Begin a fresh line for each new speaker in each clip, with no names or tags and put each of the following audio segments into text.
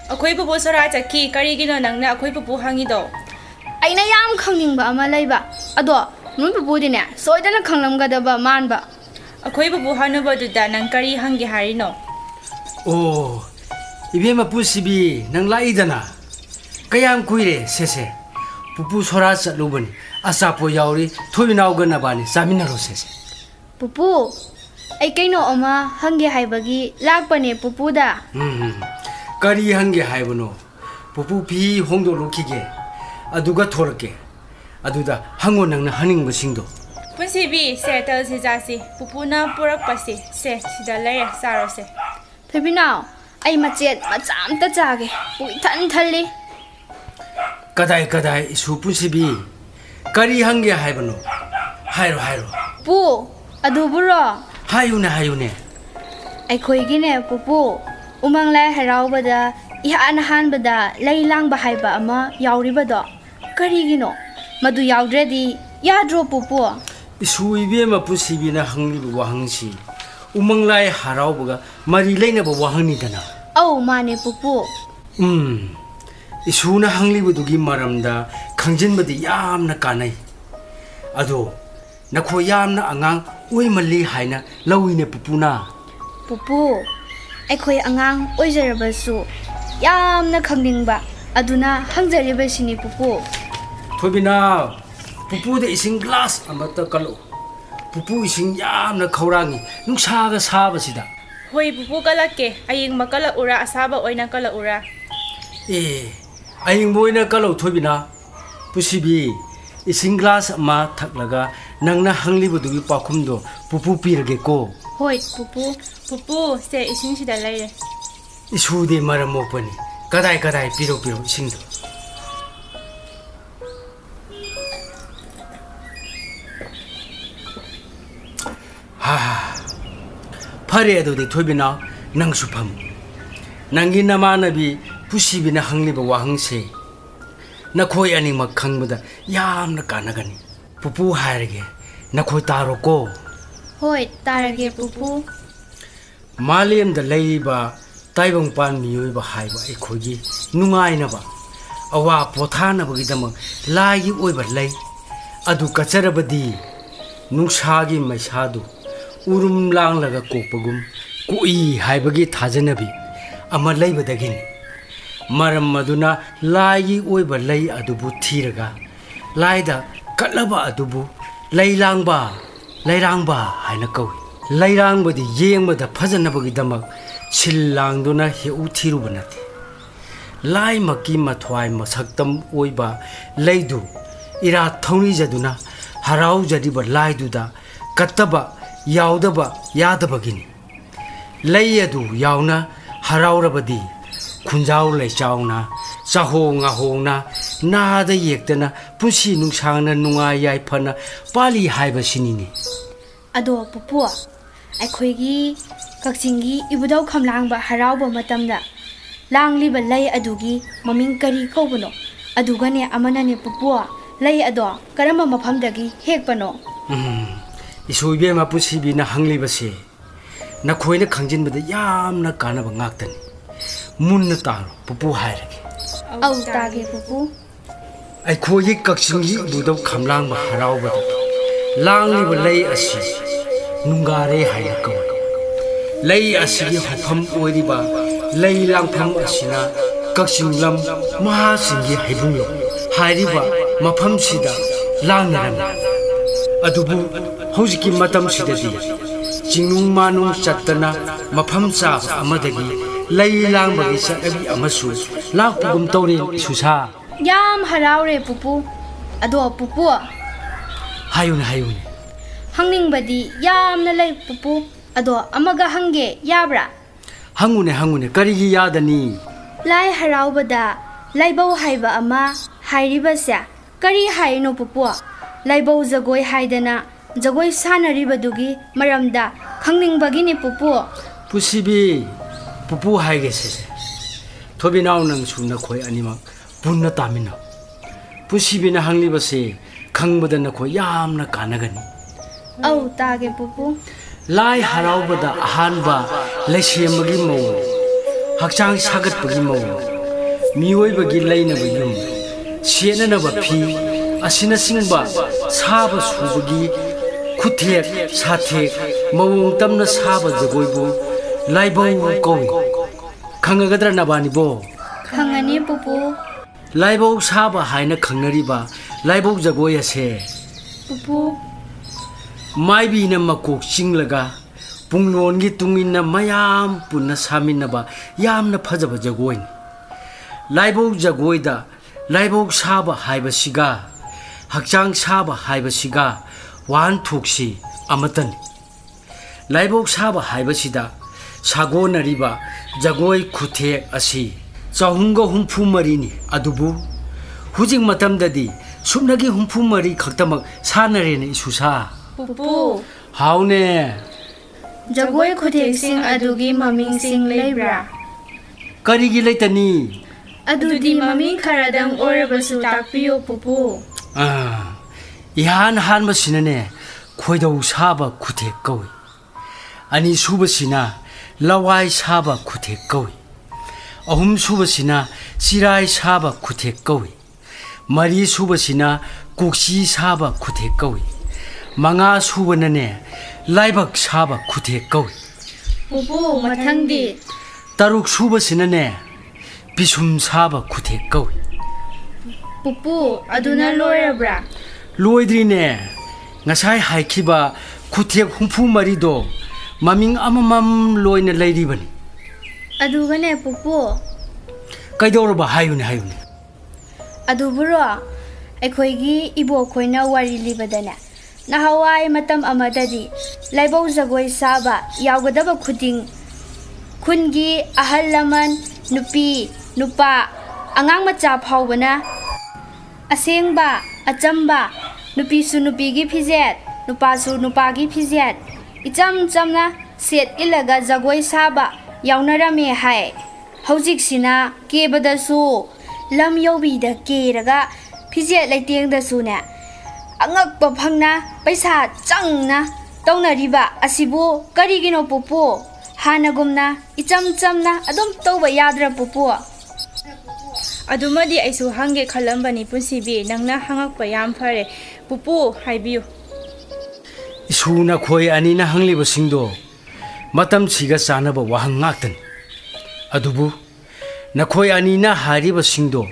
ꯑꯩꯈꯣꯏ ꯄꯨꯄꯨ ꯁꯣꯔꯥ ꯆꯠꯈꯤ ꯀꯔꯤꯒꯤꯅꯣ ꯅꯪꯅ ꯑꯩꯈꯣꯏ ꯄꯨꯄꯨ ꯍꯪꯉꯤꯗꯣ
ꯑꯩꯅ ꯌꯥꯝ ꯈꯪꯅꯤꯡꯕ ꯑꯃ ꯂꯩꯕ ꯑꯗꯣ ꯅꯣꯏ ꯄꯨꯄꯨꯗꯤꯅꯦ ꯁꯣꯏꯗꯅ ꯈꯪꯂꯝꯒꯗꯕ ꯃꯥꯟꯕ
ꯑꯩꯈꯣꯏ ꯄꯨꯄꯨ ꯍꯟꯅꯨꯕꯗꯨꯗ ꯅꯪ ꯀꯔꯤ ꯍꯪꯒꯦ ꯍꯥꯏꯔꯤꯅꯣ
ꯑꯣ 이베마 punshibi nang laidana kayam kuire sese pupu sora chatlubani asapo yauri thoinaw ganabani chaminaro sese
pupu ai kaino ama hange haibagi lakpane pupuda
kari hange haibano pupu pi hongdo lokige aduga thorake aduda hango nangna haningba singdo
Punshibi settle si jasi pupuna purakpasi se sida lere sarose
Pepinaw ai machet macham ta jage pui than thalli
kadai isu punshibi kari hange haibano hairo
pu aduburo
hayune
ai khoigine pupu umang lai haraubada ihan hanbada leilang ba haiba ama yauribado karigino madu yaudredi yadro pupu
isu ibema punshibi na hangli wahangsi umang lai haraobaga mari leina ba wahangni dana
au mane pupu
isuna hangli budugi maramda khangjanbada yamna kanai ado nakho yamna angang oimali haina lawine pupuna
pupu aikhoi angang oijarabasu yamna khangningba aduna hangjariba sini pupu
thobina pupu de ising glass amata kalo pupu ising yamna khaurangi nungsaga sabasida
hoi pupu kalake aying makala ura asaba oina kala ura
aying boina kalo thobina pusibi ising glass ama thaklaga nangna hangli budugi pakhumdo pupu pirage ko
hoi pupu se ising sida lere
isu de maramopani kadai piro ising do fare adudi thobina nang sufam nangi namanabi pusibina hangliba wahangse nakhoi ani mak khangbada yamna kanagani pupu hairage nakhoi taro ko
hoi tarage pupu
malem da leiba taibang pan miyoi ba haiba ekhogi nungai na ba awa pothana bagi dama lagi oiba lei adu kacharabadi nungsagi maisadu urum lang laga kopagum kui haibagi thajanabi ama leibadagin maram maduna lai oiba lei adubu thiraga laida katlaba adubu lairangba haina kawi lairangbadi yengmada phajanabagi damak silangduna heu thirubanati lai maki mathwai masaktam oiba leidu ira thongri jaduna harau jadiba laiduda kataba yaudaba yadabagini layadu yauna haraurabadi khunjau leichauna chahonga hongna nada yektana punsi nungsangna nunga yai phana pali haiba sinini
ado pupu aikhoigi kaksingi ibudau khamlangba harauba matamda langliba lay adugi maming kari kobano adugane amanane pupu lay ado karamba mafamdagi hekpano
isoibe ma pusibi na hanglibase na khoina khangjinbada yamna kanaba ngaktani munna taro pupu hairage
au tage pupu
ai khoyi kaksingi budau khamlangba haraubada langliba lei asi nungare haina ko lei asi hofam oiriba lei langpham asina kaksinglam mahasingi haibunglo hairiba mafam sida langnaram adubu hojiki matam sidadi jingnung manung chattana mafam cha amadagi lei langbagi chatabi amasu lakpugum tawri susa
yam haraure pupu ado pupu
hayun
hangningbadi yamna lay pupu ado amaga hange yabra
hangune karigi yadani
lai haraubada laibau haiba ama hairibasya kari haino pupu laibau jagoi haidana jagoi sanaribadugi maramda khangningbagini pupu
pusibi pupu haige se thobinaw nang suna khoi anima punna tamina pusibi na hanglibase khangbada na khoi yamna kanagani
au tage pupu
lai haraubada ahanba leishemagi mo hakchang sagat pagi mo miyoibagi lainaba yum senanaba phi asina singba saba subagi khuthek sathek mawong tamna saba jagoibu laibau kawi khangagadra nabani bo
khangani pupu
laibau saba haina khangnariba laibau jagoi ase
pupu
maibi na makok chinglaga punglongi tungina mayam punna saminaba yamna phajaba jagoi laibau jagoida laibau saba haiba siga hakchang saba haiba siga wan thuksi amatan laibau saba haiba sida sagonariba jagoi khuthek asi chahunga humfu marini adubu hujing matamdadi sumnagi humfu mari khaktamak sanarene isusa
pupu
haune
jagoi khuthek sing adugi maming sing leibra
karigi leitani
adudi maming kharadang orabasu takpiyo pupu
ihan han masinane khoidau saba khuthek kawi ani subasina lawai saba khuthek kawi ahum subasina sirai saba khuthek kawi mari subasina kukchi saba khuthek kawi manga subanane laibak saba khuthek kawi
pupu mathangdi
taruk subasinane bisum saba khuthek kawi
pupu aduna loirabra
loidrine ngasai haikhiba khuthek humfu marido maming amamam loina lairibani
adugane pupu
kaidorba hayune
aduburo aikhoigi ibo khoina wari libadana nahawai matam amadadi laibau jagoi saba yawgadaba khuding khungi ahal laman nupi nupa angang macha phawbana asengba achamba nupi su nupi gi phijet nupa su nupa gi phijet icham chamna set ilaga jagoi saba yaunarame hai hojik sina kebada su lam yobi da keraga phijet laiteng da su ne angak pa phangna paisa changna taunariba asibu karigino pupu hanagumna icham chamna adum tawba yadra pupu
adumadi aisu hange khalambani Punshibi nangna hangakpa yam phare pupu haibiyu
isuna khoi anina hangliba singdo matam siga chanaba wahang ngaktan adubu nakhoi anina hariba singdo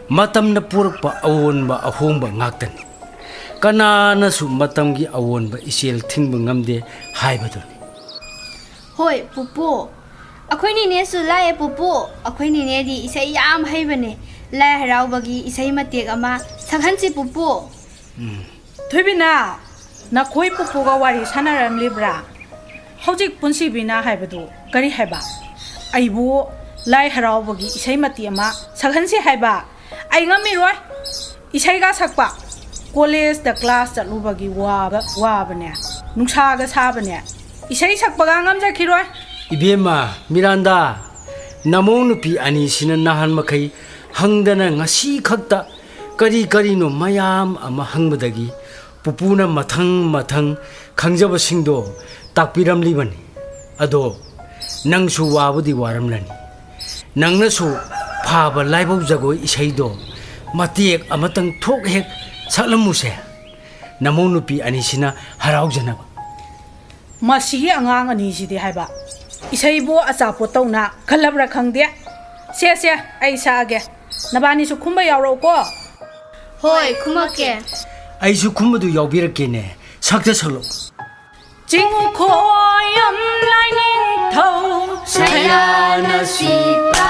matamna purakpa awonba ahongba ngaktan kanana su matamgi awonba isel thingba ngamde haibadon
hoi pupu akhoi ni ne su lae pupu akhoi ni ne di isai yam haibane lai haraubagi isai matek ama sakhanchi pupu
Thubina na khoi pupuga wari sanaram libra hojik Punshibina haibadu kari haiba aibu lai haraubagi isai mati ama sakhansi haiba ai ngami roi isai ga sakpa college da class chalubagi wabane nungsa ga sabane isai sakpaga ngamjakiroi
ibema miranda namong nupi ani sina nahan makai hangdana ngasi khakta kari no mayam ama hangbadagi pupuna mathang khangjaba singdo takpiram libani ado nangsu wabudi waramlani nangnasu phaba laibau jagoi isaido matek amatang thok hek saklamuse namong nupi ani sina haraujana
Masi angang ani sidi haiba isai bo achapo tawna khalabra khangde se ai saage nabani su khumba yawro ko
hoi khumake
aisu khumadu yawbirakene sakta saklo
jing khoyam lai ning thau
sayana sipa